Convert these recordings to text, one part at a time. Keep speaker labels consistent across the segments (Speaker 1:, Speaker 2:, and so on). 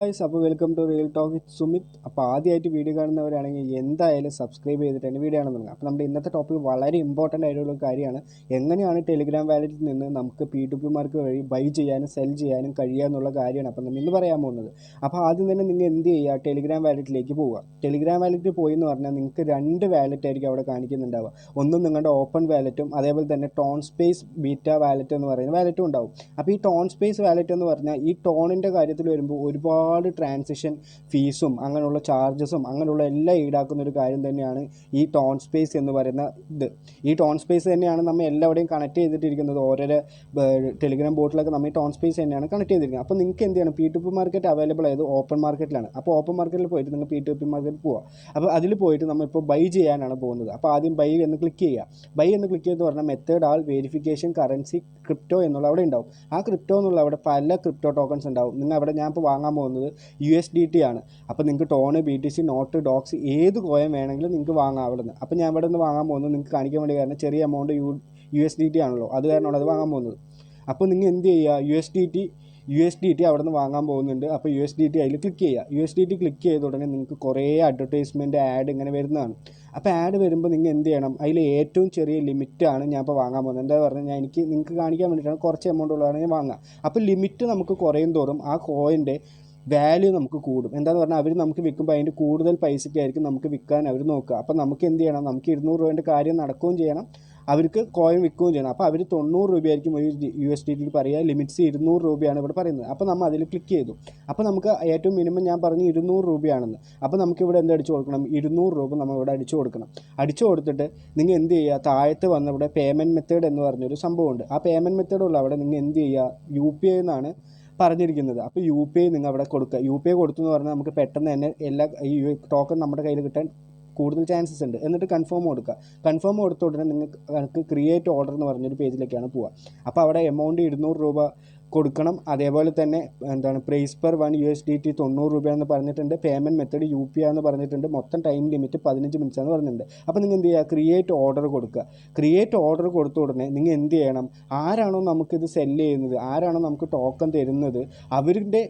Speaker 1: Guys, അപ്പോൾ welcome to real talk with Sumit. അപ്പോൾ ആദ്യമായിട്ട് വീഡിയോ കാണുന്നവരാണെങ്കിൽ എന്തായാലും സബ്സ്ക്രൈബ് ചെയ്തിട്ട് തന്നെ വീഡിയോ കാണുന്നത്. അപ്പോൾ നമ്മുടെ ഇന്നത്തെ ടോപ്പിക് വളരെ ഇമ്പോർട്ടൻ്റ് ആയിട്ടുള്ള കാര്യമാണ്. എങ്ങനെയാണ് ടെലിഗ്രാം വാലറ്റിൽ നിന്ന് നമുക്ക് P2P മാർക്ക് വഴി ബൈ ചെയ്യാനും സെൽ ചെയ്യാനും കഴിയുക എന്നുള്ള കാര്യമാണ് അപ്പോൾ നമ്മൾ ഇന്ന് പറയാൻ പോകുന്നത്. അപ്പോൾ ആദ്യം തന്നെ നിങ്ങൾ എന്ത് ചെയ്യുക, ടെലിഗ്രാം വാലറ്റിലേക്ക് പോവുക. ടെലിഗ്രാം വാലറ്റിൽ പോയി എന്ന് പറഞ്ഞാൽ നിങ്ങൾക്ക് രണ്ട് വാലറ്റ് ആയിരിക്കും അവിടെ കാണിക്കുന്നുണ്ടാവുക. ഒന്നും നിങ്ങളുടെ ഓപ്പൺ വാലറ്റും അതേപോലെ തന്നെ ടോൺ സ്പേസ് ബീറ്റ വാലറ്റ് എന്ന് പറയുന്ന വാലറ്റും ഉണ്ടാവും. അപ്പോൾ ഈ ടോൺ സ്പേസ് വാലറ്റ് എന്ന് പറഞ്ഞാൽ ഈ ടോണിൻ്റെ കാര്യത്തിൽ വരുമ്പോൾ ഒരുപാട് ട്രാൻസാക്ഷൻ ഫീസും അങ്ങനെയുള്ള ചാർജസും അങ്ങനെയുള്ള എല്ലാം ഈടാക്കുന്ന ഒരു കാര്യം തന്നെയാണ് ഈ ടോൺ സ്പേസ് എന്ന് പറയുന്ന ഇത്. ഈ ടോൺ സ്പേസ് തന്നെയാണ് നമ്മൾ എല്ലാവരുടെയും കണക്ട് ചെയ്തിട്ടിരിക്കുന്നത്. ഓരോരോ ടെലിഗ്രാം ബോട്ടിലൊക്കെ നമ്മൾ ഈ ടോൺ സ്പേസ് തന്നെയാണ് കണക്ട് ചെയ്തിരിക്കുന്നത്. അപ്പോൾ നിങ്ങൾക്ക് എന്ത് ചെയ്യണം, P2P മാർക്കറ്റ് അവൈലബിൾ ആയത് ഓപ്പൺ മാർക്കറ്റിലാണ്. അപ്പോൾ ഓപ്പൺ മാർക്കറ്റിൽ പോയിട്ട് നിങ്ങൾ P2P മാർക്കറ്റിൽ പോവുക. അപ്പോൾ അതിൽ പോയിട്ട് നമ്മളിപ്പോൾ ബൈ ചെയ്യാനാണ് പോകുന്നത്. അപ്പോൾ ആദ്യം ബൈ എന്ന് ക്ലിക്ക് ചെയ്യുക. ബൈ എന്ന് ക്ലിക്ക് ചെയ്ത് പറഞ്ഞാൽ മെത്തേഡ് ആൾ വെരിഫിക്കേഷൻ കറൻസി ക്രിപ്റ്റോ എന്നുള്ള അവിടെ ഉണ്ടാവും. ആ ക്രിപ്റ്റോ എന്നുള്ള അവിടെ പല ക്രിപ്റ്റോ ടോക്കൺസ് ഉണ്ടാവും. നിങ്ങൾ അവിടെ ഞാൻ ഇപ്പോൾ വാങ്ങാൻ പോകുന്നത് USDT ആണ്. അപ്പോൾ നിങ്ങൾക്ക് ടോണ്, BTC, നോട്ട്, ഡോക്സ് ഏത് കോയിൻ വേണമെങ്കിലും നിങ്ങൾക്ക് വാങ്ങാം അവിടെ നിന്ന്. അപ്പോൾ ഞാൻ ഇവിടെ നിന്ന് വാങ്ങാൻ പോകുന്നത് നിങ്ങൾക്ക് കാണിക്കാൻ വേണ്ടി, കാരണം ചെറിയ എമൗണ്ട് USDT ആണല്ലോ, അത് കാരണമാണ് അത് വാങ്ങാൻ പോകുന്നത്. അപ്പോൾ നിങ്ങൾ എന്ത് ചെയ്യുക, USDT അവിടെ നിന്ന് വാങ്ങാൻ പോകുന്നുണ്ട്. അപ്പോൾ USDT അതിൽ ക്ലിക്ക് ചെയ്യുക. USDT ക്ലിക്ക് ചെയ്ത ഉടനെ നിങ്ങൾക്ക് കുറേ അഡ്വർടൈസ്മെൻറ്റ് ആഡ് ഇങ്ങനെ വരുന്നതാണ്. അപ്പോൾ ആഡ് വരുമ്പോൾ നിങ്ങൾ എന്ത് ചെയ്യണം, അതിൽ ഏറ്റവും ചെറിയ ലിമിറ്റാണ് ഞാൻ ഇപ്പോൾ വാങ്ങാൻ പോകുന്നത്. എന്താ പറഞ്ഞാൽ നിങ്ങൾക്ക് കാണിക്കാൻ വേണ്ടിയിട്ടാണ്, കുറച്ച് എമൗണ്ട് ഉള്ളതാണ് ഞാൻ വാങ്ങുക. അപ്പോൾ ലിമിറ്റ് നമുക്ക് കുറയും തോറും ആ കോയിൻ്റെ വാല്യൂ നമുക്ക് കൂടും. എന്താണെന്ന് പറഞ്ഞാൽ അവർ നമുക്ക് വിൽക്കുമ്പോൾ അതിൻ്റെ കൂടുതൽ പൈസയ്ക്കായിരിക്കും നമുക്ക് വിൽക്കാൻ അവർ നോക്കുക. അപ്പോൾ നമുക്ക് എന്ത് ചെയ്യണം, നമുക്ക് 200 രൂപേൻ്റെ കാര്യം നടക്കുകയും ചെയ്യണം, അവർക്ക് കോയിൻ വിൽക്കുകയും ചെയ്യണം. അപ്പോൾ അവർ 90 രൂപയായിരിക്കും ഒരു USDT പറയുക, ലിമിറ്റ്സ് 200 രൂപയാണ് ഇവിടെ പറയുന്നത്. അപ്പോൾ നമ്മൾ അതിൽ ക്ലിക്ക് ചെയ്തു. അപ്പോൾ നമുക്ക് ഏറ്റവും മിനിമം ഞാൻ പറഞ്ഞു 200 രൂപയാണെന്ന്. അപ്പോൾ നമുക്കിവിടെ എന്ത് അടിച്ചു കൊടുക്കണം, 200 രൂപ നമ്മൾ ഇവിടെ അടിച്ചു കൊടുക്കണം. അടിച്ചു കൊടുത്തിട്ട് നിങ്ങൾ എന്ത് ചെയ്യുക, താഴത്ത് വന്ന ഇവിടെ പേയ്മെൻറ്റ് മെത്തേഡ് എന്ന് പറഞ്ഞൊരു സംഭവമുണ്ട്. ആ പേയ്മെൻറ്റ് മെത്തേഡുള്ള അവിടെ നിങ്ങൾ എന്ത് ചെയ്യുക, UPI എന്നാണ് പറഞ്ഞിരിക്കുന്നത്. അപ്പോൾ UPI നിങ്ങൾ അവിടെ കൊടുക്കുക. UPI കൊടുത്തു എന്ന് പറഞ്ഞാൽ നമുക്ക് പെട്ടെന്ന് തന്നെ എല്ലാ ഈ ടോക്കൺ നമ്മുടെ കയ്യിൽ കിട്ടാൻ കൂടുതൽ ചാൻസസ് ഉണ്ട്. എന്നിട്ട് കൺഫേം കൊടുക്കുക. കൺഫേം കൊടുത്ത ഉടനെ നിങ്ങൾക്ക് ക്രിയേറ്റ് ഓർഡർ എന്ന് പറഞ്ഞൊരു പേജിലേക്കാണ് പോവുക. അപ്പോൾ അവിടെ എമൗണ്ട് 200 രൂപ കൊടുക്കണം. അതേപോലെ തന്നെ പ്രൈസ് പെർ 1 USDT 90 രൂപയെന്ന് പറഞ്ഞിട്ടുണ്ട്. പേയ്മെൻറ്റ് മെത്തേഡ് UPI എന്ന് പറഞ്ഞിട്ടുണ്ട്. മൊത്തം ടൈം ലിമിറ്റ് 15 മിനിറ്റ്സ് എന്ന് പറഞ്ഞിട്ടുണ്ട്. അപ്പോൾ നിങ്ങൾ എന്ത് ചെയ്യുക, ക്രിയേറ്റ് ഓർഡർ കൊടുക്കുക. ക്രിയേറ്റ് ഓർഡർ കൊടുത്ത ഉടനെ നിങ്ങൾ എന്ത് ചെയ്യണം, ആരാണോ നമുക്കിത് സെല്ല് ചെയ്യുന്നത്, ആരാണോ നമുക്ക് ടോക്കൺ തരുന്നത്, അവരുടെ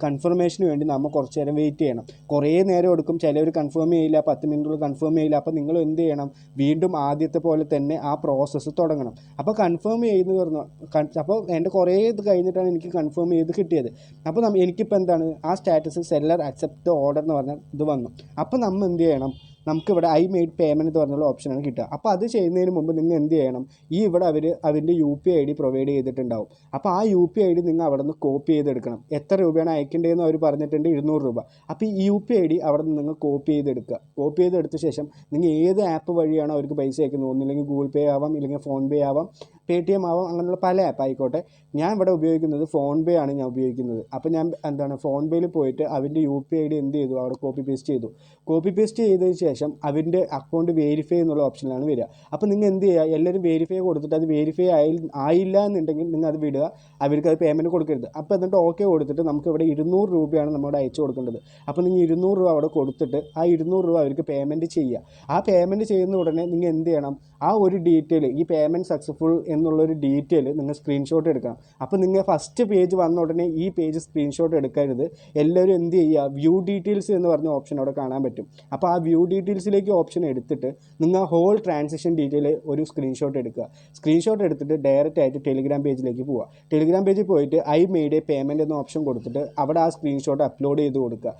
Speaker 1: കൺഫർമേഷന് വേണ്ടി നമ്മൾ കുറച്ച് നേരം വെയിറ്റ് ചെയ്യണം. കുറേ നേരം എടുക്കും, ചിലവർ കൺഫേം ചെയ്യില്ല, 10 മിനിറ്റുകൾ കൺഫേം ചെയ്യില്ല. അപ്പോൾ നിങ്ങൾ എന്ത് ചെയ്യണം, വീണ്ടും ആദ്യത്തെ പോലെ തന്നെ ആ പ്രോസസ്സ് തുടങ്ങണം. അപ്പോൾ കൺഫേം ചെയ്യുന്നത് പറഞ്ഞു, അപ്പോൾ എൻ്റെ കുറേ ഇത് കഴിഞ്ഞിട്ടാണ് എനിക്ക് കൺഫേം ചെയ്ത് കിട്ടിയത്. അപ്പോൾ എനിക്കിപ്പോൾ എന്താണ്, ആ status seller accept the order എന്ന് പറഞ്ഞാൽ ഇത് വന്നു. അപ്പോൾ നമ്മൾ എന്ത് ചെയ്യണം, നമുക്കിവിടെ ഐ മെയ്ഡ് പേയ്മെൻറ്റ് എന്ന് പറഞ്ഞുള്ള ഓപ്ഷനാണ് കിട്ടുക. അപ്പോൾ അത് ചെയ്യുന്നതിന് മുമ്പ് നിങ്ങൾ എന്ത് ചെയ്യണം, ഇവിടെ അവരുടെ UPI ID പ്രൊവൈഡ് ചെയ്തിട്ടുണ്ടാവും. അപ്പോൾ ആ UPI ID നിങ്ങൾ അവിടെ നിന്ന് കോപ്പി ചെയ്തെടുക്കണം. എത്ര രൂപയാണ് അയക്കേണ്ടതെന്ന് അവർ പറഞ്ഞിട്ടുണ്ട്, 200 രൂപ. അപ്പോൾ ഈ UPI ID അവിടെ നിന്ന് നിങ്ങൾ കോപ്പി ചെയ്തെടുക്കുക. കോപ്പി ചെയ്തെടുത്ത ശേഷം നിങ്ങൾ ഏത് ആപ്പ് വഴിയാണോ അവർക്ക് പൈസ അയക്കുന്നത്, ഒന്നില്ലെങ്കിൽ ഗൂഗിൾ പേ ആവാം, ഇല്ലെങ്കിൽ ഫോൺ പേ ആവാം, Paytm ആവാം, അങ്ങനെയുള്ള പല ആപ്പ് ആയിക്കോട്ടെ. ഞാൻ ഇവിടെ ഉപയോഗിക്കുന്നത് ഫോൺ പേ ആണ് ഞാൻ ഉപയോഗിക്കുന്നത്. അപ്പോൾ ഞാൻ ഫോൺ പേയിൽ പോയിട്ട് അവൻ്റെ UPI ID എന്ത് ചെയ്തു, അവിടെ കോപ്പി പേസ്റ്റ് ചെയ്തു. കോപ്പി പേസ്റ്റ് ചെയ്തതിന് ശേഷം അവൻ്റെ അക്കൗണ്ട് വെരിഫൈ എന്നുള്ള ഓപ്ഷനിലാണ് വരിക. അപ്പോൾ നിങ്ങൾ എന്ത് ചെയ്യുക, എല്ലാവരും വെരിഫൈ കൊടുത്തിട്ട് അത് വെരിഫൈ ആയില്ല എന്നുണ്ടെങ്കിൽ നിങ്ങൾ അത് വിടുക, അവർക്ക് അത് പേയ്മെൻറ്റ് കൊടുക്കരുത്. അപ്പോൾ എന്നിട്ട് ഓക്കെ കൊടുത്തിട്ട് നമുക്ക് ഇവിടെ 200 രൂപയാണ് നമ്മുടെ അയച്ചു കൊടുക്കേണ്ടത്. അപ്പോൾ നിങ്ങൾ 200 രൂപ അവിടെ കൊടുത്തിട്ട് ആ 200 രൂപ അവർക്ക് പേയ്മെൻറ്റ് ചെയ്യുക. ആ പേയ്മെൻറ്റ് ചെയ്യുന്ന ഉടനെ നിങ്ങൾ എന്ത് ചെയ്യണം, ആ ഒരു ഡീറ്റെയിൽ, ഈ പേയ്മെൻറ്റ് സക്സസ്ഫുൾ എന്നുള്ളൊരു ഡീറ്റെയിൽ നിങ്ങൾ സ്ക്രീൻഷോട്ട് എടുക്കണം. അപ്പോൾ നിങ്ങൾ ഫസ്റ്റ് പേജ് വന്ന ഉടനെ ഈ പേജ് സ്ക്രീൻഷോട്ട് എടുക്കരുത്. എല്ലാവരും എന്ത് ചെയ്യുക, വ്യൂ ഡീറ്റെയിൽസ് എന്ന് പറഞ്ഞ ഓപ്ഷൻ അവിടെ കാണാൻ പറ്റും. അപ്പോൾ ആ വ്യൂ ഡീറ്റെയിൽസിലേക്ക് ഓപ്ഷൻ എടുത്തിട്ട് നിങ്ങൾ ഹോൾ ട്രാൻസാക്ഷൻ ഡീറ്റെയിൽ ഒരു സ്ക്രീൻഷോട്ട് എടുക്കുക. സ്ക്രീൻഷോട്ട് എടുത്തിട്ട് ഡയറക്റ്റ് ആയിട്ട് ടെലിഗ്രാം പേജിലേക്ക് പോവുക. ടെലിഗ്രാം പേജിൽ പോയിട്ട് ഐ മെയ്ഡ് എ പേയ്മെൻറ്റ് എന്ന ഓപ്ഷൻ കൊടുത്തിട്ട് അവിടെ ആ സ്ക്രീൻഷോട്ട് അപ്ലോഡ് ചെയ്ത് കൊടുക്കുക.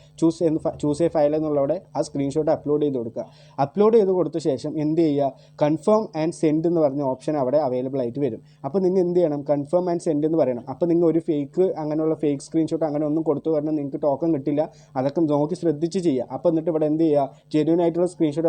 Speaker 1: ചൂസ് എ ഫയൽ എന്നുള്ളവിടെ ആ സ്ക്രീൻഷോട്ട് അപ്ലോഡ് ചെയ്ത് കൊടുക്കുക. അപ്ലോഡ് ചെയ്ത് കൊടുത്ത ശേഷം എന്ത് ചെയ്യുക, കൺഫേം ആൻഡ് സെൻഡ് എന്ന് പറഞ്ഞ ഓപ്ഷൻ അവിടെ അവൈലബിൾ ആയിട്ട് വരും. അപ്പോൾ നിങ്ങൾ എന്ത് ചെയ്യണം, കൺഫേം ആൻഡ് സെൻഡ് എന്ന് പറയണം. അപ്പോൾ നിങ്ങൾ ഒരു അങ്ങനെയുള്ള ഫേക്ക് സ്ക്രീൻഷോട്ട് അങ്ങനെ ഒന്നും കൊടുത്തു പറഞ്ഞാൽ നിങ്ങൾക്ക് ടോക്കൺ കിട്ടില്ല. അതൊക്കെ നോക്കി ശ്രദ്ധിച്ച് ചെയ്യുക. അപ്പോൾ എന്നിട്ട് ഇവിടെ എന്ത് ചെയ്യുക, ജെന്യൂൻ ആയിട്ടുള്ള സ്ക്രീൻഷോട്ട്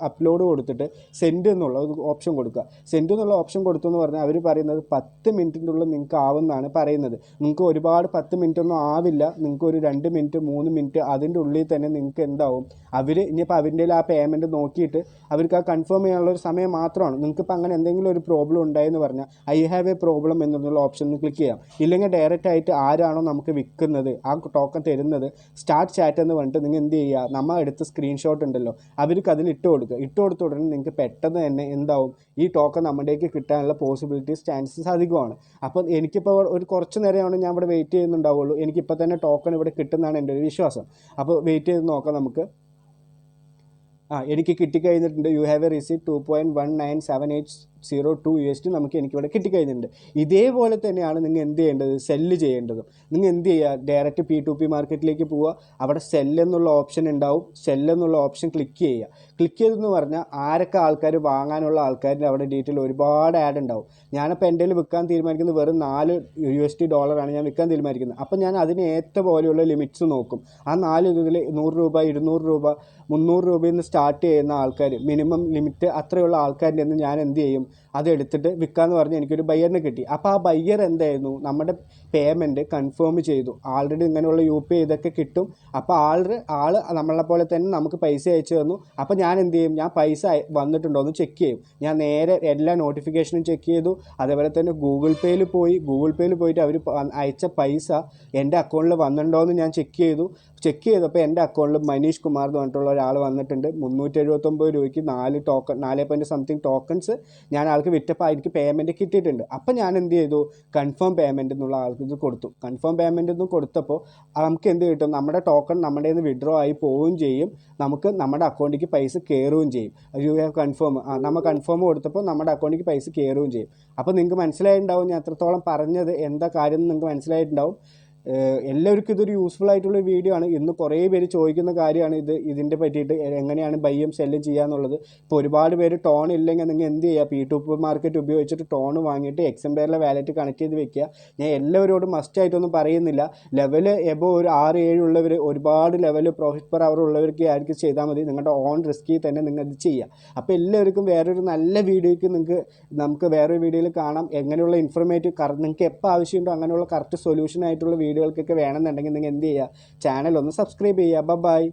Speaker 1: അപ്ലോഡ് കൊടുത്തിട്ട് സെൻഡ് എന്നുള്ള ഒരു ഓപ്ഷൻ കൊടുക്കുക. സെൻഡ് എന്നുള്ള ഓപ്ഷൻ കൊടുത്തു എന്ന് പറഞ്ഞാൽ അവർ പറയുന്നത് 10 മിനിറ്റിൻ്റെ ഉള്ളിൽ നിങ്ങൾക്ക് ആവുമെന്നാണ് പറയുന്നത്. നിങ്ങൾക്ക് ഒരുപാട് 10 മിനിറ്റ് ഒന്നും ആവില്ല. നിങ്ങൾക്ക് ഒരു 2 മിനിറ്റ് 3 മിനിറ്റ് അതിൻ്റെ ഉള്ളിൽ തന്നെ നിങ്ങൾക്ക് എന്താവും, അവർ ഇനിയിപ്പോൾ അവരുടെ ആ പേയ്മെൻറ്റ് നോക്കിയിട്ട് അവർക്ക് ആ കൺഫേം ചെയ്യാനുള്ള ഒരു സമയം മാത്രം മാത്രമാണ്. നിങ്ങൾക്കിപ്പോൾ അങ്ങനെ എന്തെങ്കിലും ഒരു പ്രോബ്ലം ഉണ്ടായെന്ന് പറഞ്ഞാൽ ഐ ഹാവ് എ പ്രോബ്ലം എന്നുള്ള ഓപ്ഷനിൽ ക്ലിക്ക് ചെയ്യാം. ഇല്ലെങ്കിൽ ഡയറക്റ്റ് ആയിട്ട് ആരാണോ നമുക്ക് വിൽക്കുന്നത് ആ ടോക്കൺ തരുന്നത് സ്റ്റാർട്ട് ചാറ്റ് എന്ന് പറഞ്ഞിട്ട് നിങ്ങൾ എന്ത് ചെയ്യുക, നമ്മൾ എടുത്ത സ്ക്രീൻഷോട്ട് ഉണ്ടല്ലോ അവർക്ക് അതിൽ ഇട്ട് കൊടുക്കുക. ഇട്ട് കൊടുത്ത ഉടനെ നിങ്ങൾക്ക് പെട്ടെന്ന് തന്നെ എന്താവും, ഈ ടോക്കൺ നമ്മുടേക്ക് കിട്ടാനുള്ള പോസിബിലിറ്റീസ് ചാൻസസ് അധികമാണ്. അപ്പം എനിക്കിപ്പോൾ ഒരു കുറച്ച് നേരമാണ് ഞാൻ ഇവിടെ വെയിറ്റ് ചെയ്യുന്നുണ്ടാവുള്ളൂ. എനിക്കിപ്പോൾ തന്നെ ടോക്കൺ ഇവിടെ കിട്ടുന്നതാണ് എൻ്റെ ഒരു വിശ്വാസം. അപ്പോൾ വെയിറ്റ് ചെയ്ത് നോക്കാം നമുക്ക്. എനിക്ക് കിട്ടിക്കഴിഞ്ഞിട്ടുണ്ട്. You have a receive 2.197802 USD നമുക്ക് എനിക്കിവിടെ കിട്ടിക്കഴിഞ്ഞിട്ടുണ്ട്. ഇതേപോലെ തന്നെയാണ് നിങ്ങൾ എന്ത് ചെയ്യേണ്ടത്, സെല്ല് ചെയ്യേണ്ടത്. നിങ്ങൾ എന്ത് ചെയ്യുക, ഡയറക്റ്റ് P2P മാർക്കറ്റിലേക്ക് പോവുക. അവിടെ സെല്ലെന്നുള്ള ഓപ്ഷൻ ഉണ്ടാവും. സെല്ലെന്നുള്ള ഓപ്ഷൻ ക്ലിക്ക് ചെയ്യുക. ക്ലിക്ക് ചെയ്തെന്ന് പറഞ്ഞാൽ ആരൊക്കെ ആൾക്കാർ വാങ്ങാനുള്ള ആൾക്കാരുടെ അവിടെ ഡീറ്റെയിൽ ഒരുപാട് ആഡ് ഉണ്ടാവും. ഞാനിപ്പോൾ എൻ്റെ കയ്യിൽ വിൽക്കാൻ തീരുമാനിക്കുന്നത് വെറും $4 ഞാൻ വിൽക്കാൻ തീരുമാനിക്കുന്നത്. അപ്പോൾ ഞാൻ അതിന് ഏറ്റ പോലെയുള്ള ലിമിറ്റ്സ് നോക്കും. ആ 4 ഇതിൽ 100 രൂപ 200 രൂപ 300 രൂപയിൽ നിന്ന് സ്റ്റാർട്ട് ചെയ്യുന്ന ആൾക്കാർ, മിനിമം ലിമിറ്റ് അത്രയുള്ള ആൾക്കാരുടെ നിന്ന് ഞാൻ എന്ത് ചെയ്യും, അതെടുത്തിട്ട് വിൽക്കാമെന്ന് പറഞ്ഞ് എനിക്കൊരു ബയ്യറിനെ കിട്ടി. അപ്പോൾ ആ ബയ്യർ എന്തായിരുന്നു, നമ്മുടെ പേയ്മെൻറ്റ് കൺഫേം ചെയ്തു. ആൾറെഡി ഇങ്ങനെയുള്ള UPI ഇതൊക്കെ കിട്ടും. അപ്പോൾ ആൾ നമ്മളെ പോലെ തന്നെ നമുക്ക് പൈസ അയച്ചു തന്നു. അപ്പോൾ ഞാൻ എന്ത് ചെയ്യും, ഞാൻ പൈസ വന്നിട്ടുണ്ടോ എന്ന് ചെക്ക് ചെയ്യും. ഞാൻ നേരെ എല്ലാ നോട്ടിഫിക്കേഷനും ചെക്ക് ചെയ്തു. അതേപോലെ തന്നെ ഗൂഗിൾ പേയിൽ പോയിട്ട് അവർ അയച്ച പൈസ എൻ്റെ അക്കൗണ്ടിൽ വന്നിട്ടുണ്ടോ എന്ന് ഞാൻ ചെക്ക് ചെയ്തപ്പോൾ എൻ്റെ അക്കൗണ്ടിൽ മനീഷ് കുമാർ എന്ന് പറഞ്ഞിട്ടുള്ള ഒരാൾ വന്നിട്ടുണ്ട്. 379 രൂപയ്ക്ക് 4 ടോക്കൺസ് ഞാൻ ആൾക്ക് വിറ്റപ്പോൾ എനിക്ക് പേയ്മെൻറ്റ് കിട്ടിയിട്ടുണ്ട്. അപ്പോൾ ഞാൻ എന്ത് ചെയ്തു, കൺഫേം പേയ്മെൻറ്റ് എന്നുള്ള ആൾക്ക് ഇത് കൊടുത്തു. കൺഫേം പേയ്മെൻറ്റ് എന്ന് കൊടുത്തപ്പോൾ നമുക്ക് എന്ത് കിട്ടും, നമ്മുടെ ടോക്കൺ നമ്മുടെ നിന്ന് വിഡ്രോ ആയി പോവുകയും ചെയ്യും. നമുക്ക് നമ്മുടെ അക്കൗണ്ടിലേക്ക് പൈസ കയറുകയും ചെയ്യും. യു ഹാവ് കൺഫേം, നമ്മൾ കൺഫേം കൊടുത്തപ്പോൾ നമ്മുടെ അക്കൗണ്ടിലേക്ക് പൈസ കയറുകയും ചെയ്യും. അപ്പോൾ നിങ്ങൾക്ക് മനസ്സിലായിട്ടുണ്ടാവും ഞാൻ എത്രത്തോളം പറഞ്ഞത് എന്താ കാര്യം എന്ന് നിങ്ങൾക്ക് മനസ്സിലായിട്ടുണ്ടാവും. എല്ലാവർക്കും ഇതൊരു യൂസ്ഫുൾ ആയിട്ടുള്ള വീഡിയോ ആണ്. ഇന്ന് കുറേ പേര് ചോദിക്കുന്ന കാര്യമാണ് ഇതിൻ്റെ പറ്റിയിട്ട് എങ്ങനെയാണ് ബൈയും സെല്ലും ചെയ്യുക എന്നുള്ളത്. ഇപ്പോൾ ഒരുപാട് പേര് ടോൺ ഇല്ലെങ്കിൽ നിങ്ങൾ എന്ത് ചെയ്യുക, P2P മാർക്കറ്റ് ഉപയോഗിച്ചിട്ട് ടോൺ വാങ്ങിയിട്ട് എക്സംപയറിലെ വാലറ്റ് കണക്ട് ചെയ്ത് വെക്കുക. ഞാൻ എല്ലാവരോടും മസ്റ്റായിട്ടൊന്നും പറയുന്നില്ല. ലെവൽ എബോ ഒരു 6-7 ഉള്ളവർ, ഒരുപാട് ലെവൽ പ്രോഫിറ്റ് പെർ അവർ ഉള്ളവർക്ക് ആയിരിക്കും ചെയ്താൽ മതി. നിങ്ങളുടെ ഓൺ റിസ്കിൽ തന്നെ നിങ്ങൾ ഇത് ചെയ്യുക. അപ്പോൾ എല്ലാവർക്കും വേറൊരു നല്ല വീഡിയോയ്ക്ക് നമുക്ക് വേറൊരു വീഡിയോയിൽ കാണാം. എങ്ങനെയുള്ള ഇൻഫർമേറ്റീവ് നിങ്ങൾക്ക് എപ്പോൾ ആവശ്യമുണ്ടോ അങ്ങനെയുള്ള കറക്റ്റ് സൊല്യൂഷൻ ആയിട്ടുള്ള വീഡിയോകൾക്കൊക്കെ വേണമെന്നുണ്ടെങ്കിൽ നിങ്ങൾ എന്ത് ചെയ്യുക, ചാനൽ ഒന്ന് സബ്സ്ക്രൈബ് ചെയ്യുക. ബൈ.